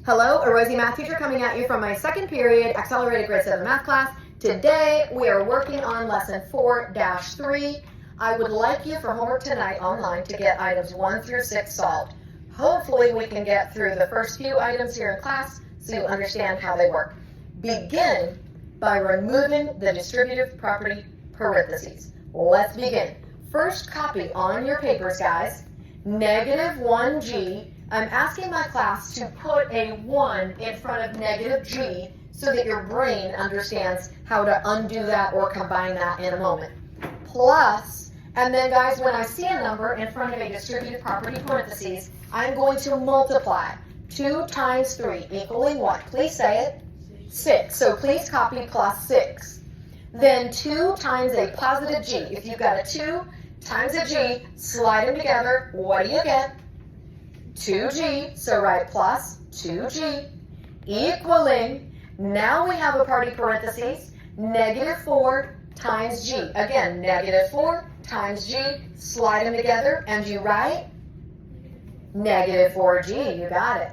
Hello, a Rosie math teacher coming at you from my second period accelerated grade 7 math class. Today we are working on lesson 4-3. I would like you for homework tonight online to get items 1 through 6 solved. Hopefully we can get through the first few items here in class so you understand how they work. Begin by removing the distributive property parentheses. Let's begin. First copy on your papers, guys. Negative 1g. I'm asking my class to put a 1 in front of negative g so that your brain understands how to undo that or combine that in a moment. Plus, and then guys, when I see a number in front of a distributive property parentheses, I'm going to multiply. 2 times 3 equaling what? Please say it. 6. So please copy plus 6. Then 2 times a positive g. If you've got a 2 times a g, slide them together. What do you get? 2g, so write plus 2g, equaling, now we have a party parentheses, negative 4 times g. Again, negative 4 times g, slide them together, and you write negative 4g, you got it.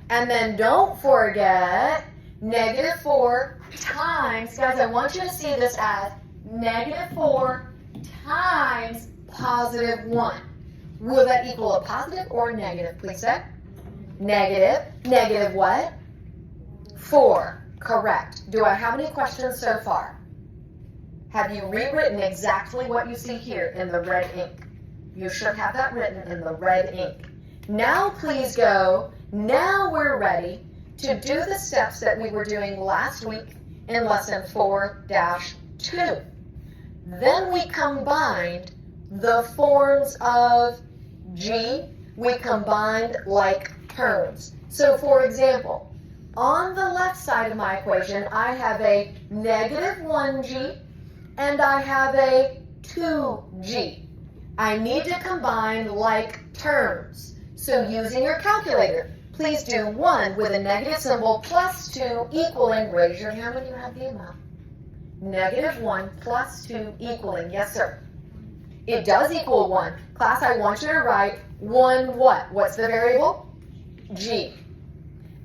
And then don't forget, negative 4 times, guys, I want you to see this as negative 4 times positive 1. Will that equal a positive or a negative, please say? Negative. Negative what? 4. Correct. Do I have any questions so far? Have you rewritten exactly what you see here in the red ink? You should have that written in the red ink. Now please go. Now we're ready to do the steps that we were doing last week in lesson 4-2. Then we combined the forms of g, we combined like terms. So for example, on the left side of my equation, I have a negative 1g and I have a 2g. I need to combine like terms. So using your calculator, please do 1 with a negative symbol plus 2 equaling, raise your hand when you have the amount. Negative 1 plus 2 equaling, yes sir. It does equal 1. Class, I want you to write 1 what? What's the variable? G.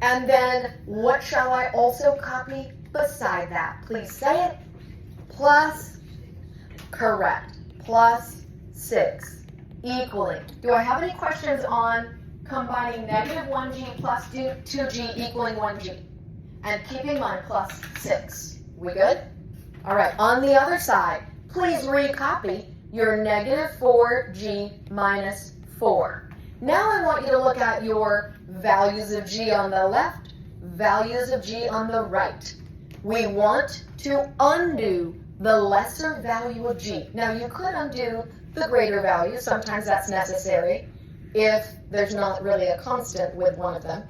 And then what shall I also copy beside that? Please say it. Plus, correct, plus 6 equaling. Do I have any questions on combining negative 1g plus 2g equaling 1g? And keep in mind plus 6. We good? All right, on the other side, please recopy your negative 4g minus 4. Now I want you to look at your values of g on the left, values of g on the right. We want to undo the lesser value of g. Now you could undo the greater value. Sometimes that's necessary if there's not really a constant with one of them.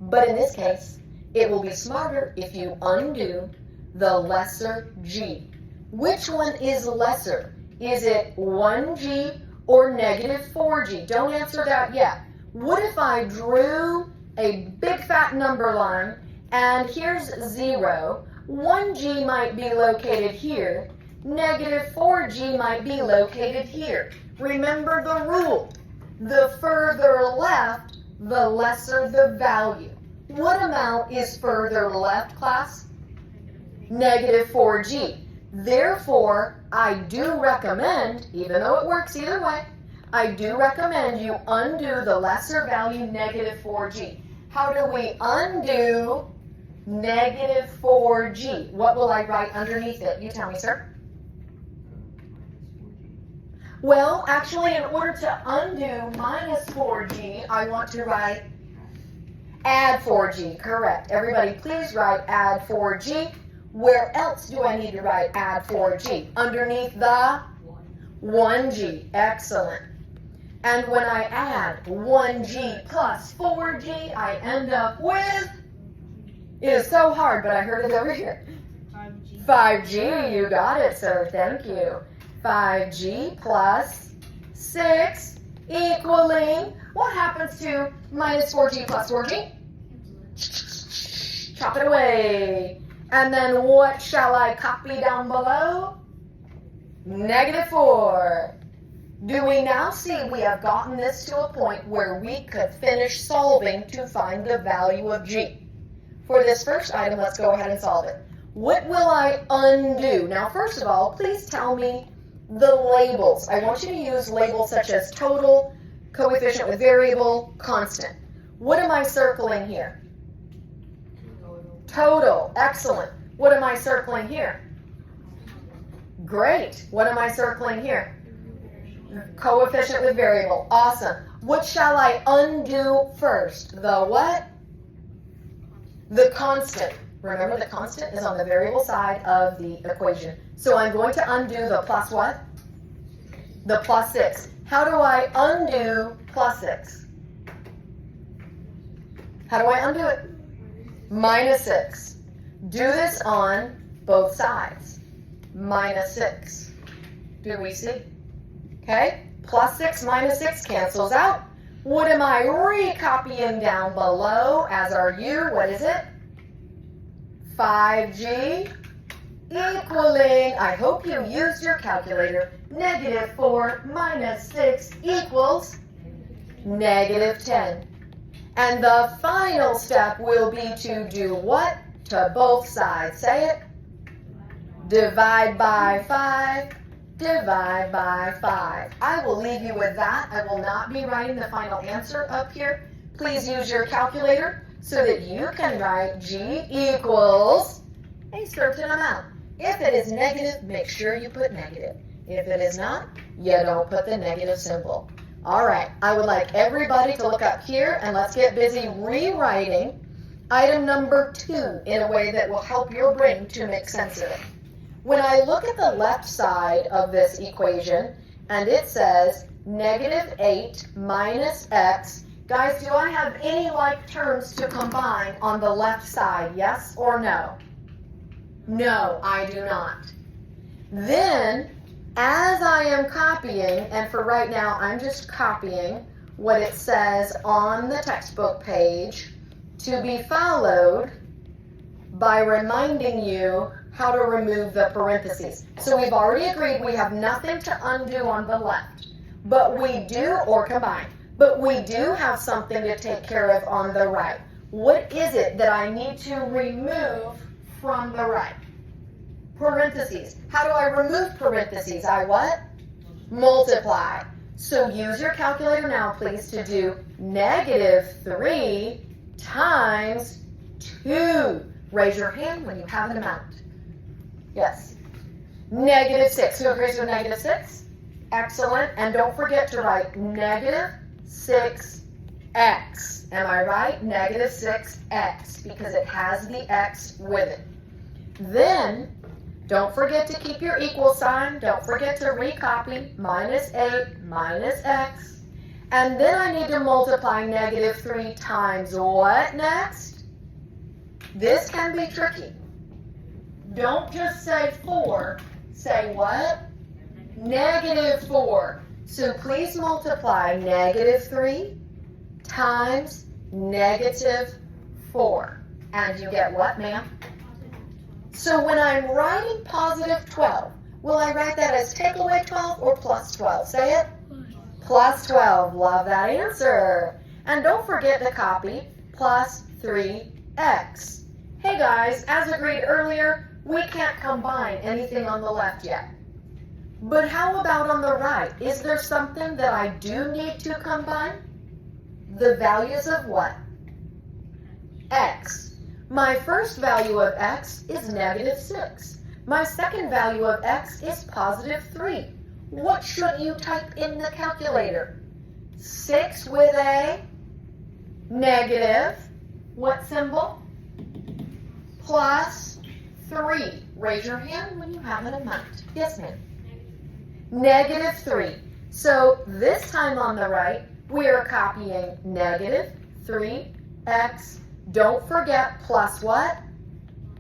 But in this case, it will be smarter if you undo the lesser g. Which one is lesser? Is it 1g or negative 4g? Don't answer that yet. What if I drew a big fat number line and here's 0? 1g might be located here. Negative 4g might be located here. Remember the rule. The further left, the lesser the value. What amount is further left, class? Negative 4g. Therefore, I do recommend, even though it works either way, I do recommend you undo the lesser value negative 4g. How do we undo negative 4g? What will I write underneath it? You tell me, sir. Well, actually, in order to undo minus 4g, I want to write add 4g. Correct. Everybody, please write add 4g. Where else do I need to write add 4g? Underneath the 1g. Excellent. And when I add 1g plus 4g, I end up with, it is so hard, but I heard it over here. 5g. 5g, you got it, sir. Thank you. 5g plus 6 equaling, what happens to minus 4g plus 4g? Chop it away. And then what shall I copy down below? Negative 4. Do we now see we have gotten this to a point where we could finish solving to find the value of g? For this first item, let's go ahead and solve it. What will I undo? Now, first of all, please tell me the labels. I want you to use labels such as total, coefficient with variable, constant. What am I circling here? Total. Excellent. What am I circling here? Great. What am I circling here? Coefficient with variable. Awesome. What shall I undo first? The what? The constant. Remember, the constant is on the variable side of the equation. So I'm going to undo the plus what? The plus 6. How do I undo plus 6? How do I undo it? Minus 6. Do this on both sides. Minus 6. Do we see? Okay? Plus 6 minus 6 cancels out. What am I recopying down below as our u? What is it? 5g equaling, I hope you used your calculator, negative 4 minus 6 equals negative 10. And the final step will be to do what? To both sides. Say it. Divide by 5. Divide by 5. I will leave you with that. I will not be writing the final answer up here. Please use your calculator so that you can write g equals a certain amount. If it is negative, make sure you put negative. If it is not, you don't put the negative symbol. All right, I would like everybody to look up here and let's get busy rewriting item number 2 in a way that will help your brain to make sense of it. When I look at the left side of this equation and it says negative 8 minus x, guys, do I have any like terms to combine on the left side, yes or no? No, I do not. Then, as I am copying, and for right now, I'm just copying what it says on the textbook page, to be followed by reminding you how to remove the parentheses. So we've already agreed we have nothing to undo on the left, but we do, or combine, but we do have something to take care of on the right. What is it that I need to remove from the right? Parentheses. How do I remove parentheses? I what? Multiply. So use your calculator now, please, to do negative 3 times 2. Raise your hand when you have an amount. Yes. Negative 6. Who agrees with negative 6? Excellent. And don't forget to write negative 6x. Am I right? Negative 6x, because it has the x with it. Then, don't forget to keep your equal sign. Don't forget to recopy minus 8 minus x. And then I need to multiply negative 3 times what next? This can be tricky. Don't just say 4. Say what? Negative 4. So please multiply negative 3 times negative 4. And you get what, ma'am? So when I'm writing positive 12, will I write that as take away 12 or plus 12? Say it. Plus 12. Love that answer. And don't forget to copy plus 3x. Hey guys, as agreed earlier, we can't combine anything on the left yet. But how about on the right? Is there something that I do need to combine? The values of what? X. My first value of x is negative 6. My second value of x is positive 3. What should you type in the calculator? 6 with a negative, what symbol? Plus 3. Raise your hand when you have an amount. Yes, ma'am. Negative 3. So this time on the right, we are copying negative 3x. Don't forget plus what?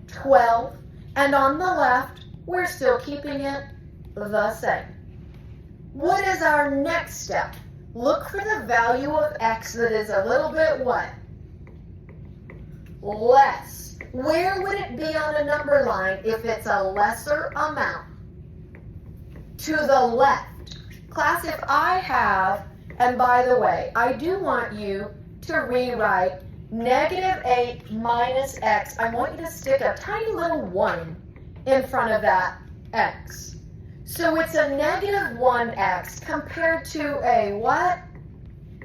12. And on the left, we're still keeping it the same. What is our next step? Look for the value of x that is a little bit what? Less. Where would it be on a number line if it's a lesser amount? To the left. Class, if I have, and by the way, I do want you to rewrite -8 minus x. I want you to stick a tiny little 1 in front of that x. So it's a -1x compared to a what?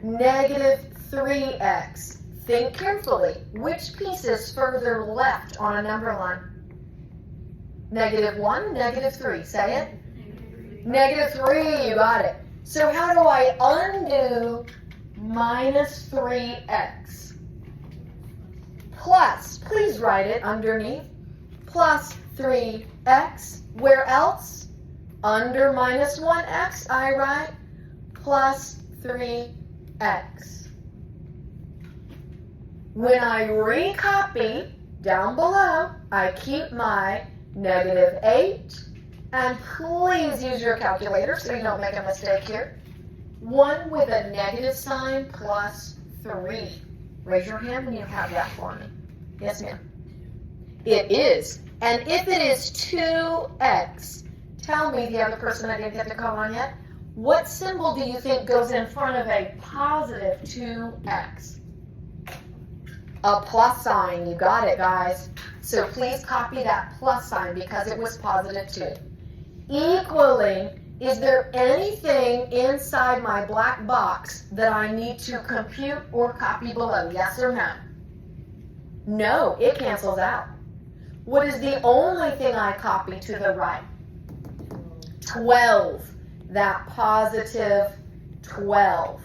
-3x. Think carefully. Which piece is further left on a number line? -1, -3. Say it. -3, you got it. So how do I undo -3x? Plus, please write it underneath, plus 3x. Where else? Under -1x, I write plus 3x. When I recopy down below, I keep my -8, and please use your calculator so you don't make a mistake here. 1 with a negative sign plus 3. Raise your hand when you have that for me. Yes, ma'am. It is. And if it is 2x, tell me, the other person I didn't get to call on yet, what symbol do you think goes in front of a positive 2x? A plus sign. You got it, guys. So please copy that plus sign because it was positive 2. Equaling, is there anything inside my black box that I need to compute or copy below? Yes or no? No, it cancels out. What is the only thing I copy to the right? 12. That positive 12.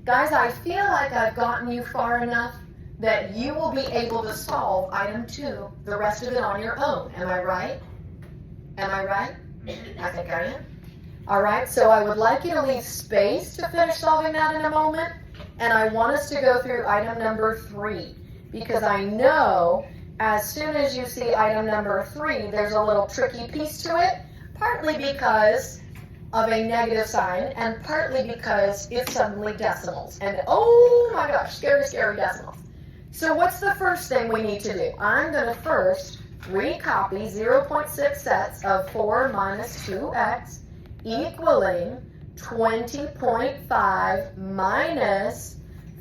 Guys, I feel like I've gotten you far enough that you will be able to solve item 2, the rest of it on your own. Am I right? Am I right? I think I am. All right, so I would like you to leave space to finish solving that in a moment, and I want us to go through item number 3, because I know as soon as you see item number 3, there's a little tricky piece to it, partly because of a negative sign, and partly because it's suddenly decimals. And oh my gosh, scary, scary decimals. So what's the first thing we need to do? I'm going to first recopy 0.6 sets of 4 minus 2x equaling 20.5 minus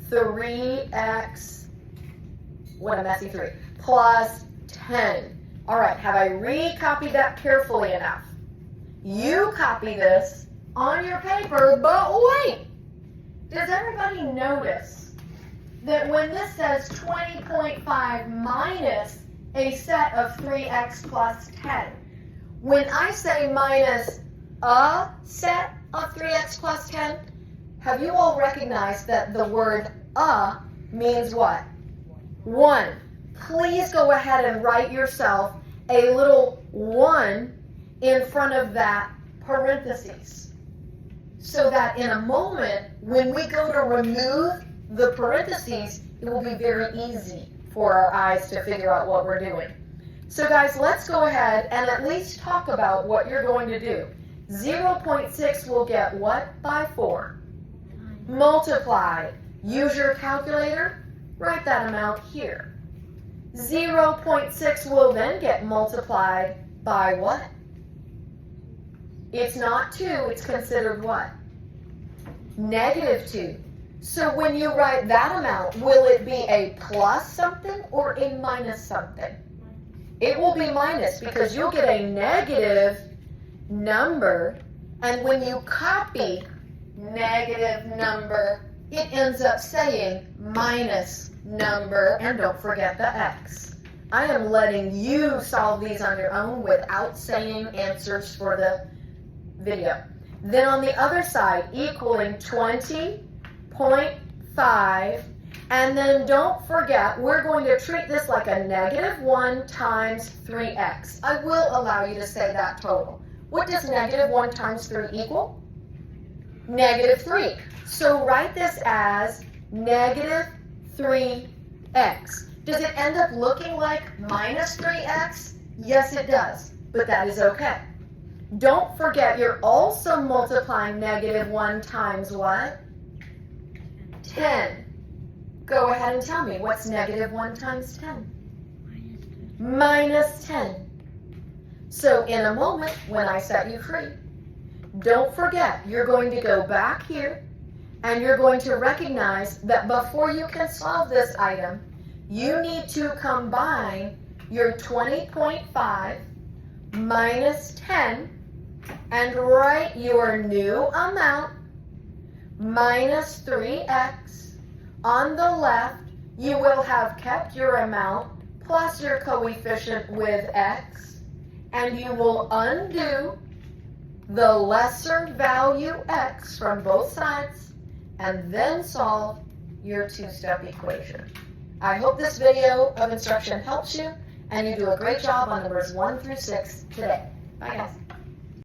3x, what a messy 3, plus 10. All right, have I recopied that carefully enough? You copy this on your paper, but wait! Does everybody notice that when this says 20.5 minus a set of 3x plus 10, when I say minus a set of 3x plus 10, have you all recognized that the word a means what? 1. Please go ahead and write yourself a little 1 in front of that parentheses, so that in a moment, when we go to remove the parentheses, it will be very easy for our eyes to figure out what we're doing. So guys, let's go ahead and at least talk about what you're going to do. 0.6 will get what by 4? Multiplied. Use your calculator, write that amount here. 0.6 will then get multiplied by what? It's not 2, it's considered what? -2. So when you write that amount, will it be a plus something or a minus something? It will be minus because you'll get a negative number, and when you copy negative number, it ends up saying minus number, and don't forget the x. I am letting you solve these on your own without saying answers for the video. Then on the other side, equaling 20.5, and then don't forget, we're going to treat this like a -1 times 3x. I will allow you to say that total. What does -1 times 3 equal? -3. So write this as -3x. Does it end up looking like -3x? Yes, it does, but that is okay. Don't forget, you're also multiplying -1 times what? 10. Go ahead and tell me, what's -1 times 10? -10. So in a moment, when I set you free, Don't forget, you're going to go back here and you're going to recognize that before you can solve this item, you need to combine your 20.5 minus 10 and write your new amount minus 3x. On the left, you will have kept your amount plus your coefficient with x, and you will undo the lesser value x from both sides and then solve your two-step equation. I hope this video of instruction helps you and you do a great job on numbers 1 through 6 today. Bye guys.